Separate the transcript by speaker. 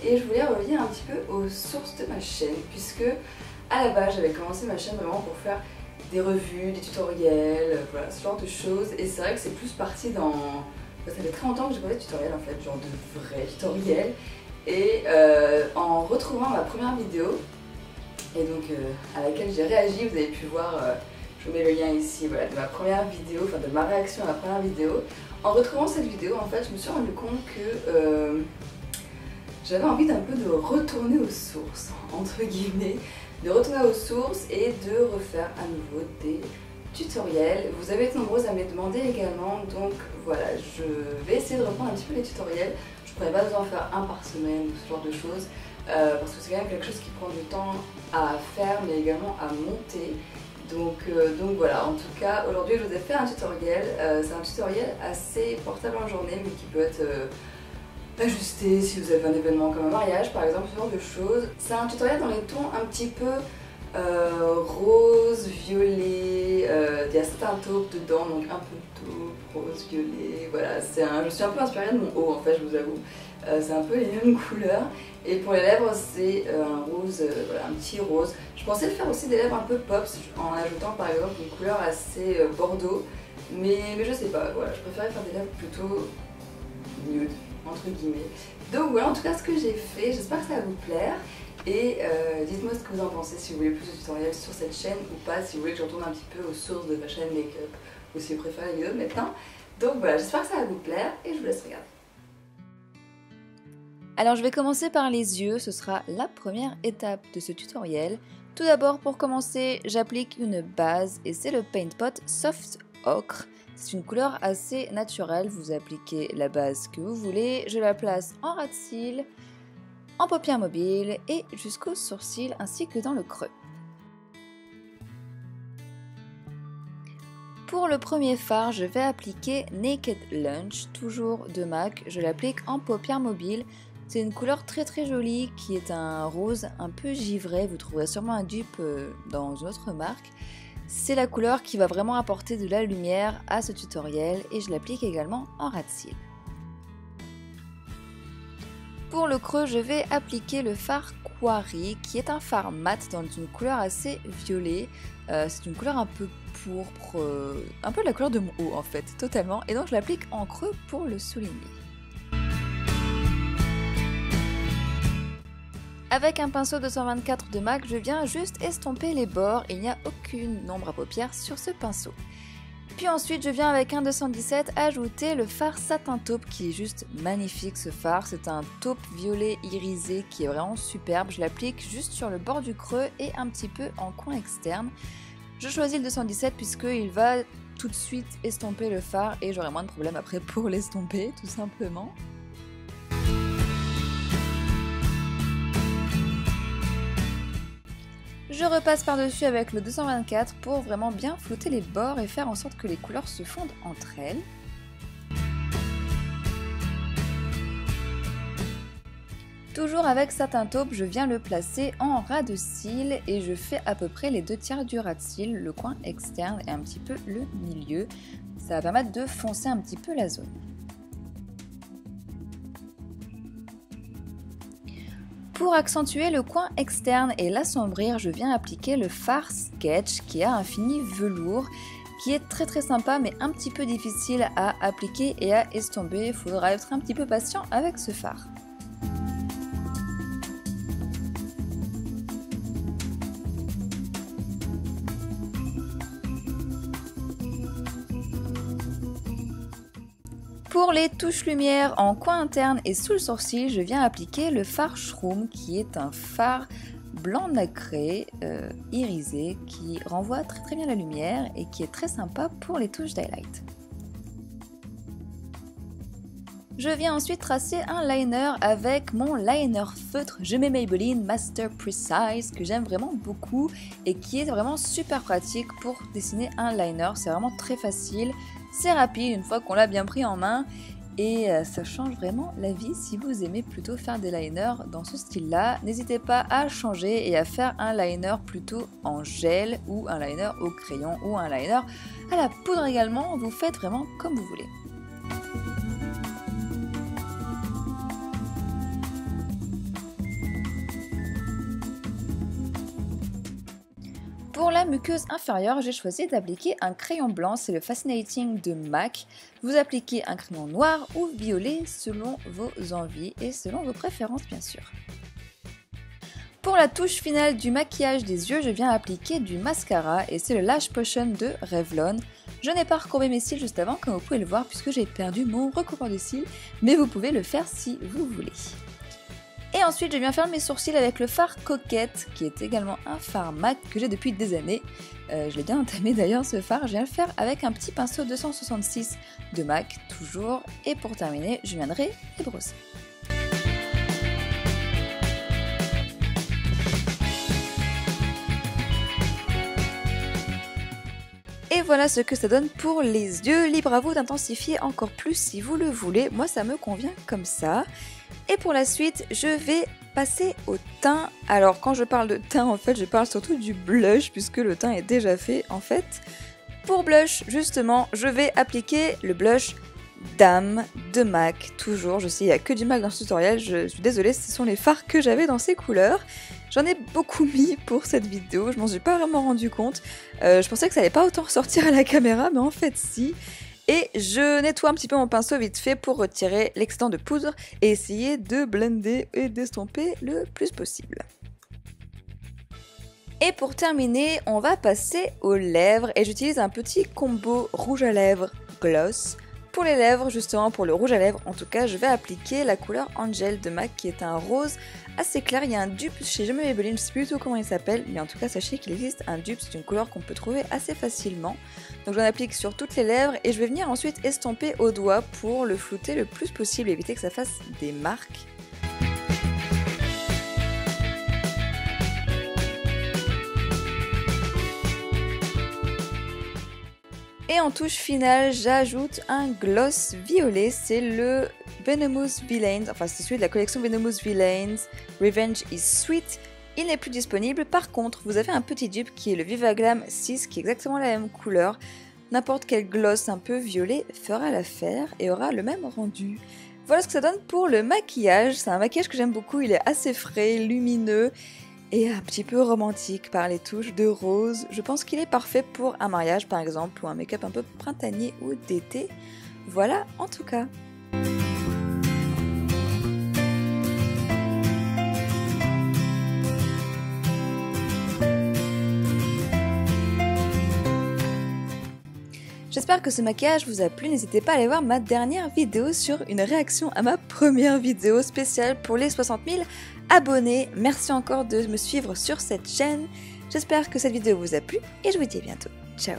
Speaker 1: et je voulais revenir un petit peu aux sources de ma chaîne puisque à la base j'avais commencé ma chaîne vraiment pour faire des revues, des tutoriels, voilà, ce genre de choses, et c'est vrai que c'est plus parti dans... Ça fait très longtemps que j'ai pas fait de tutoriel en fait, genre de vrais tutoriels, et en retrouvant ma première vidéo, et donc à laquelle j'ai réagi, vous avez pu voir, je vous mets le lien ici, voilà, de ma première vidéo, enfin de ma réaction à la première vidéo. En retrouvant cette vidéo, en fait, je me suis rendu compte que j'avais envie d'un peu de retourner aux sources, entre guillemets, de retourner aux sources et de refaire à nouveau des tutoriels. Vous avez été nombreuses à me les demander également, donc voilà, je vais essayer de reprendre un petit peu les tutoriels. Je ne pourrais pas vous en faire un par semaine ou ce genre de choses, parce que c'est quand même quelque chose qui prend du temps à faire, mais également à monter. Donc voilà, en tout cas, aujourd'hui je vous ai fait un tutoriel. C'est un tutoriel assez portable en journée, mais qui peut être ajusté si vous avez un événement comme un mariage par exemple, ce genre de choses. C'est un tutoriel dans les tons un petit peu rose, violet, il y a certains taupes dedans, donc un peu de taupe, rose, violet, voilà. Je suis un peu inspirée de mon haut en fait, je vous avoue. C'est un peu les mêmes couleurs. Et pour les lèvres, c'est un rose, voilà, un petit rose. Je pensais faire aussi des lèvres un peu pops en ajoutant par exemple une couleur assez bordeaux, mais je sais pas, voilà, je préférais faire des lèvres plutôt nude, entre guillemets. Donc voilà en tout cas ce que j'ai fait, j'espère que ça va vous plaire. Et dites-moi ce que vous en pensez, si vous voulez plus de tutoriels sur cette chaîne ou pas, si vous voulez que je retourne un petit peu aux sources de ma chaîne make-up, ou si vous préférez les vidéos de maintenant. Donc voilà, j'espère que ça va vous plaire et je vous laisse regarder.
Speaker 2: Alors je vais commencer par les yeux, ce sera la première étape de ce tutoriel. Tout d'abord pour commencer, j'applique une base et c'est le Paint Pot Soft Ocre. C'est une couleur assez naturelle, vous appliquez la base que vous voulez. Je la place en ras de cils, en paupières mobiles et jusqu'aux sourcils ainsi que dans le creux. Pour le premier fard, je vais appliquer Naked Lunch, toujours de MAC. Je l'applique en paupières mobiles. C'est une couleur très jolie qui est un rose un peu givré. Vous trouverez sûrement un dupe dans une autre marque. C'est la couleur qui va vraiment apporter de la lumière à ce tutoriel et je l'applique également en ras de cils. Pour le creux, je vais appliquer le fard Quarry qui est un fard mat dans une couleur assez violet. C'est une couleur un peu pourpre, un peu la couleur de mon haut en fait, totalement. Et donc je l'applique en creux pour le souligner. Avec un pinceau 224 de MAC, je viens juste estomper les bords. Il n'y a aucune ombre à paupières sur ce pinceau. Puis ensuite, je viens avec un 217 ajouter le fard Satin Taupe qui est juste magnifique ce fard. C'est un taupe violet irisé qui est vraiment superbe. Je l'applique juste sur le bord du creux et un petit peu en coin externe. Je choisis le 217 puisqu'il va tout de suite estomper le fard et j'aurai moins de problèmes après pour l'estomper tout simplement. Je repasse par-dessus avec le 224 pour vraiment bien flouter les bords et faire en sorte que les couleurs se fondent entre elles. Toujours avec Satin Taupe, je viens le placer en ras de cils et je fais à peu près les 2/3 du ras de cils, le coin externe et un petit peu le milieu. Ça va permettre de foncer un petit peu la zone. Pour accentuer le coin externe et l'assombrir, je viens appliquer le fard Sketch qui a un fini velours qui est très sympa mais un petit peu difficile à appliquer et à estomper. Il faudra être un petit peu patient avec ce fard. Pour les touches lumière en coin interne et sous le sourcil, je viens appliquer le fard Shroom qui est un fard blanc nacré irisé qui renvoie très bien la lumière et qui est très sympa pour les touches d'highlight. Je viens ensuite tracer un liner avec mon liner feutre. Je mets Maybelline Master Precise que j'aime vraiment beaucoup et qui est vraiment super pratique pour dessiner un liner. C'est vraiment très facile, c'est rapide une fois qu'on l'a bien pris en main et ça change vraiment la vie si vous aimez plutôt faire des liners dans ce style-là. N'hésitez pas à changer et à faire un liner plutôt en gel ou un liner au crayon ou un liner à la poudre également. Vous faites vraiment comme vous voulez. Pour la muqueuse inférieure, j'ai choisi d'appliquer un crayon blanc, c'est le Fascinating de MAC. Vous appliquez un crayon noir ou violet selon vos envies et selon vos préférences bien sûr. Pour la touche finale du maquillage des yeux, je viens appliquer du mascara et c'est le Lash Potion de Revlon. Je n'ai pas recourbé mes cils juste avant, comme vous pouvez le voir, puisque j'ai perdu mon recouvrement de cils, mais vous pouvez le faire si vous voulez. Et ensuite, je viens faire mes sourcils avec le fard Coquette, qui est également un fard MAC que j'ai depuis des années. Je l'ai bien entamé d'ailleurs ce fard, je viens le faire avec un petit pinceau 266 de MAC, toujours. Et pour terminer, je viendrai les brosser. Et voilà ce que ça donne pour les yeux, libre à vous d'intensifier encore plus si vous le voulez, moi ça me convient comme ça. Et pour la suite, je vais passer au teint. Alors quand je parle de teint, en fait, je parle surtout du blush, puisque le teint est déjà fait en fait. Pour blush, justement, je vais appliquer le blush Dame de MAC, toujours, je sais il n'y a que du MAC dans ce tutoriel, je suis désolée, ce sont les fards que j'avais dans ces couleurs. J'en ai beaucoup mis pour cette vidéo, je m'en suis pas vraiment rendu compte, je pensais que ça allait pas autant ressortir à la caméra, mais en fait si. Et je nettoie un petit peu mon pinceau vite fait pour retirer l'excédent de poudre et essayer de blender et d'estomper le plus possible. Et pour terminer, on va passer aux lèvres et j'utilise un petit combo rouge à lèvres gloss. Pour les lèvres, justement pour le rouge à lèvres, en tout cas, je vais appliquer la couleur Angel de MAC qui est un rose assez clair. Il y a un dupe chez Je me Maybelline, je ne sais plus du tout comment il s'appelle, mais en tout cas, sachez qu'il existe un dupe, c'est une couleur qu'on peut trouver assez facilement. Donc j'en applique sur toutes les lèvres et je vais venir ensuite estomper au doigt pour le flouter le plus possible, éviter que ça fasse des marques. Et en touche finale, j'ajoute un gloss violet, c'est le Venomous Villains, enfin c'est celui de la collection Venomous Villains, Revenge is Sweet. Il n'est plus disponible, par contre vous avez un petit dupe qui est le Viva Glam 6 qui est exactement la même couleur. N'importe quel gloss un peu violet fera l'affaire et aura le même rendu. Voilà ce que ça donne pour le maquillage, c'est un maquillage que j'aime beaucoup, il est assez frais, lumineux et un petit peu romantique par les touches de rose. Je pense qu'il est parfait pour un mariage par exemple ou un make-up un peu printanier ou d'été. Voilà en tout cas. J'espère que ce maquillage vous a plu, n'hésitez pas à aller voir ma dernière vidéo sur une réaction à ma première vidéo spéciale pour les 60 000 abonnés. Merci encore de me suivre sur cette chaîne, j'espère que cette vidéo vous a plu et je vous dis à bientôt. Ciao.